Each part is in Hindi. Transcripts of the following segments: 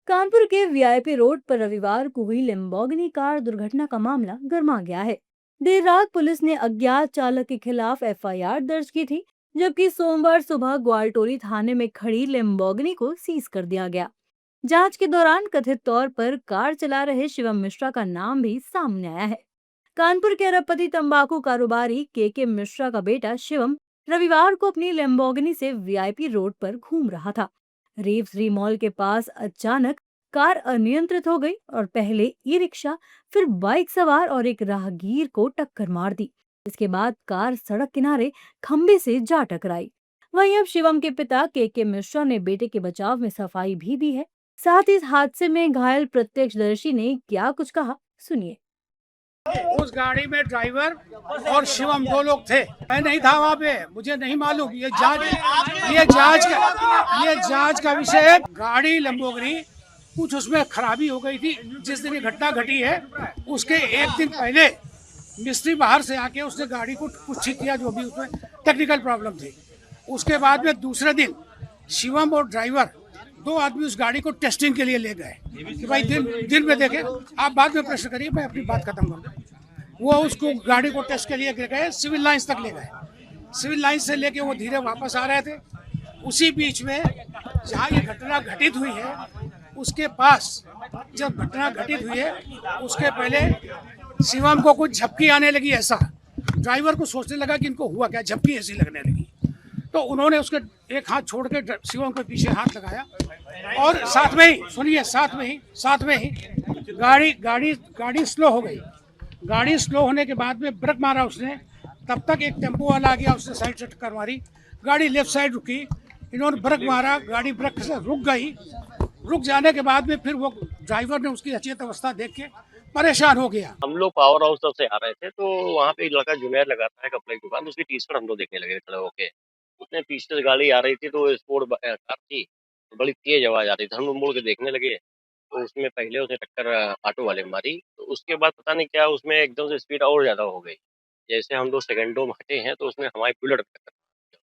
कानपुर के वीआईपी रोड पर रविवार को हुई लैम्बोर्गिनी कार दुर्घटना का मामला गर्मा गया है। देर रात पुलिस ने अज्ञात चालक के खिलाफ एफआईआर दर्ज की थी, जबकि सोमवार सुबह ग्वालटोली थाने में खड़ी लैम्बोर्गिनी को सीज कर दिया गया। जांच के दौरान कथित तौर पर कार चला रहे शिवम मिश्रा का नाम भी सामने आया है। कानपुर के अरबपति तंबाकू कारोबारी के मिश्रा का बेटा शिवम रविवार को अपनी लैम्बोर्गिनी से वीआईपी रोड पर घूम रहा था। रेवसरी मॉल के पास अचानक कार अनियंत्रित हो गई और पहले ई रिक्शा, फिर बाइक सवार और एक राहगीर को टक्कर मार दी। इसके बाद कार सड़क किनारे खंबे से जा टकराई। वहीं अब शिवम के पिता के मिश्रा ने बेटे के बचाव में सफाई भी दी है। साथ ही इस हादसे में घायल प्रत्यक्षदर्शी ने क्या कुछ कहा, सुनिए। उस गाड़ी में ड्राइवर और शिवम दो लोग थे। मैं नहीं था वहाँ पे, मुझे नहीं मालूम। ये जांच का विषय है। गाड़ी लैम्बोर्गिनी कुछ उसमें खराबी हो गई थी। जिस दिन ये घटना घटी है उसके एक दिन पहले मिस्त्री बाहर से आके उसने गाड़ी को कुछ ठीक किया, जो भी उसमें टेक्निकल प्रॉब्लम थी। उसके बाद में दूसरे दिन शिवम और ड्राइवर दो आदमी उस गाड़ी को टेस्टिंग के लिए ले गए कि भाई दिन में देखे। आप बाद में प्रश्न करिए, मैं अपनी बात खत्म करूँ। वो उसको गाड़ी को टेस्ट के लिए ले गए, सिविल लाइंस तक ले गए। सिविल लाइंस से लेके वो धीरे वापस आ रहे थे। उसी बीच में जहाँ ये घटना घटित हुई है उसके पास, जब घटना घटित हुई है उसके पहले शिवम को कुछ झपकी आने लगी। ऐसा ड्राइवर को सोचने लगा कि इनको हुआ क्या, झपकी ऐसी लगने लगी। तो उन्होंने उसके एक हाथ छोड़ के शिवम के पीछे हाथ लगाया और साथ में ही सुनिए, साथ में ही गाड़ी स्लो हो गई। गाड़ी स्लो होने के बाद में ब्रेक मारा उसने। तब तक एक टेम्पो वाला आ गया, उसने साइड से टक्कर मारी। गाड़ी लेफ्ट साइड रुकी, इन्होंने ब्रेक मारा, गाड़ी ब्रेक से रुक गई। रुक जाने के बाद में फिर वो ड्राइवर ने उसकी अचेत अवस्था देख के परेशान हो गया। हम लोग पावर हाउस तक से आ रहे थे, तो वहाँ पे एक लड़का जुनैर लगाता है कपड़े की दुकान, उसकी टी शर्ट हम लोग देखने लगे खड़े होके। उसने पीछे से गाड़ी आ रही थी, तो स्पोर्ट कार थी, तो बड़ी तेज आवाज आ रही थी। हम लोग मुड़ के देखने लगे तो उसमें पहले उसने टक्कर ऑटो वाले में मारी। तो उसके बाद पता नहीं क्या उसमें एकदम से स्पीड और ज्यादा हो गई। जैसे हम लोग सेकंडों में हटे हैं तो उसने हमारी बुलेट पे टक्कर मारी।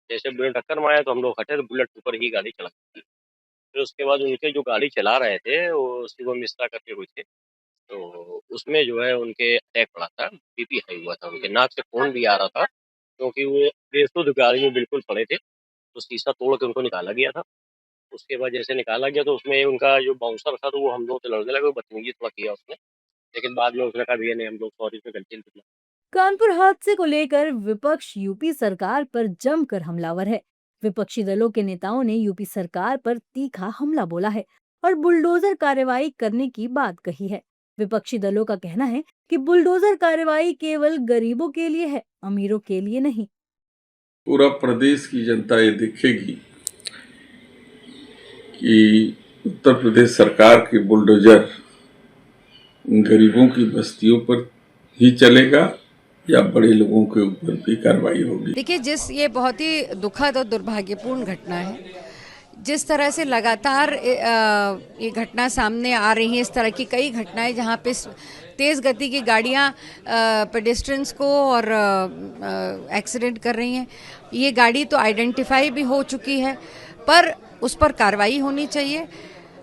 जैसे बुलेट टक्कर मारा तो हम लोग हटे तो बुलेट के ऊपर ही गाड़ी चला गई। फिर उसके बाद उनके जो गाड़ी चला रहे थे वो शिवम मिश्रा करके हुए थे, तो उसमें जो है उनके अटैक पड़ा था, बीपी हाई हुआ था, उनके नाक से खून भी आ रहा था, क्योंकि वो बेसुध गाड़ी में बिल्कुल पड़े थे। तो शीशा तोड़ के उनको निकाला गया था। उसके बाद जैसे निकाला गया तो उसमें उनका जो बाउंसर था तो वो हम लोग से लड़ने लगे, बदतमीजी थोड़ा किया उसने। लेकिन बाद में उसने कहा भैया नहीं, हम लोग सॉरी, इसमें गलती नहीं। कानपुर हादसे को लेकर विपक्ष यूपी सरकार पर जमकर हमलावर है। विपक्षी दलों के नेताओं ने यूपी सरकार पर तीखा हमला बोला है और बुलडोजर कार्रवाई करने की बात कही है। विपक्षी दलों का कहना है कि बुलडोजर कार्रवाई केवल गरीबों के लिए है, अमीरों के लिए नहीं। पूरा प्रदेश की जनता ये देखेगी कि उत्तर प्रदेश सरकार की बुलडोजर गरीबों की बस्तियों पर ही चलेगा या बड़े लोगों के ऊपर भी कार्रवाई होगी। देखिए, ये बहुत ही दुखद और दुर्भाग्यपूर्ण घटना है। जिस तरह से लगातार ये घटना सामने आ रही है, इस तरह की कई घटनाएं जहां पे तेज गति की गाड़ियां पेडेस्ट्रियंस को और एक्सीडेंट कर रही हैं। ये गाड़ी तो आइडेंटिफाई भी हो चुकी है, पर उस पर कार्रवाई होनी चाहिए।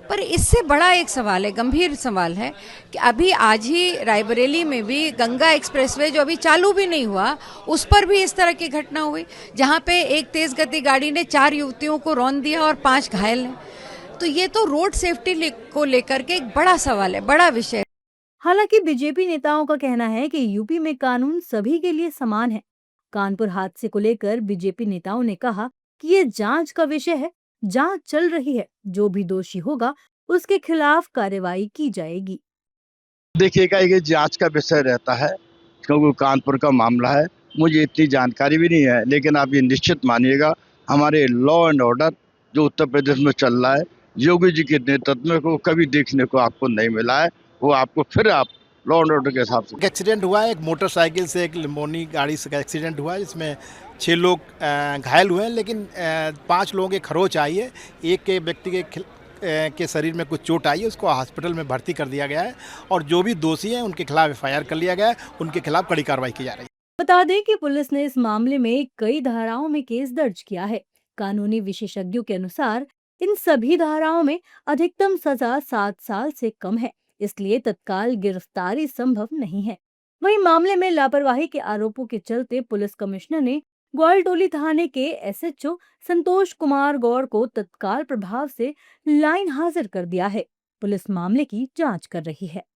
पर इससे बड़ा एक सवाल है, गंभीर सवाल है कि अभी आज ही रायबरेली में भी गंगा एक्सप्रेसवे जो अभी चालू भी नहीं हुआ, उस पर भी इस तरह की घटना हुई, जहां पे एक तेज गति गाड़ी ने 4 युवतियों को रौंद दिया और 5 घायल हैं। तो ये तो रोड सेफ्टी को लेकर के एक बड़ा सवाल है, बड़ा विषय है। हालांकि बीजेपी नेताओं का कहना है कि यूपी में कानून सभी के लिए समान है। कानपुर हादसे को लेकर बीजेपी नेताओं ने कहा कि ये जांच का विषय है, जांच चल रही है, जो भी दोषी होगा उसके खिलाफ कार्रवाई की जाएगी। देखिएगा, ये जांच का विषय रहता है, क्योंकि कानपुर का मामला है। मुझे इतनी जानकारी भी नहीं है, लेकिन आप ये निश्चित मानिएगा, हमारे लॉ एंड ऑर्डर जो उत्तर प्रदेश में चल रहा है, योगी जी के नेतृत्व में को कभी देखने को आपको नहीं मिला है। वो आपको फिर आप लॉ एंड ऑर्डर के हिसाब से। एक्सीडेंट हुआ है, एक मोटरसाइकिल से एक लैम्बोर्गिनी गाड़ी से एक्सीडेंट हुआ है, जिसमें 6 लोग घायल हुए हैं, लेकिन 5 लोगों के खरोच आई है। एक के व्यक्ति के शरीर में कुछ चोट आई है, उसको हॉस्पिटल में भर्ती कर दिया गया है और जो भी दोषी हैं उनके खिलाफ एफआईआर कर लिया गया है, उनके खिलाफ कड़ी कार्रवाई की जा रही है। बता दें कि पुलिस ने इस मामले में कई धाराओं में केस दर्ज किया है। कानूनी विशेषज्ञों के अनुसार इन सभी धाराओं में अधिकतम सजा 7 साल से कम है, इसलिए तत्काल गिरफ्तारी संभव नहीं है। वहीं मामले में लापरवाही के आरोपों के चलते पुलिस कमिश्नर ने ग्वालटोली थाने के एसएचओ संतोष कुमार गौड़ को तत्काल प्रभाव से लाइन हाजिर कर दिया है। पुलिस मामले की जांच कर रही है।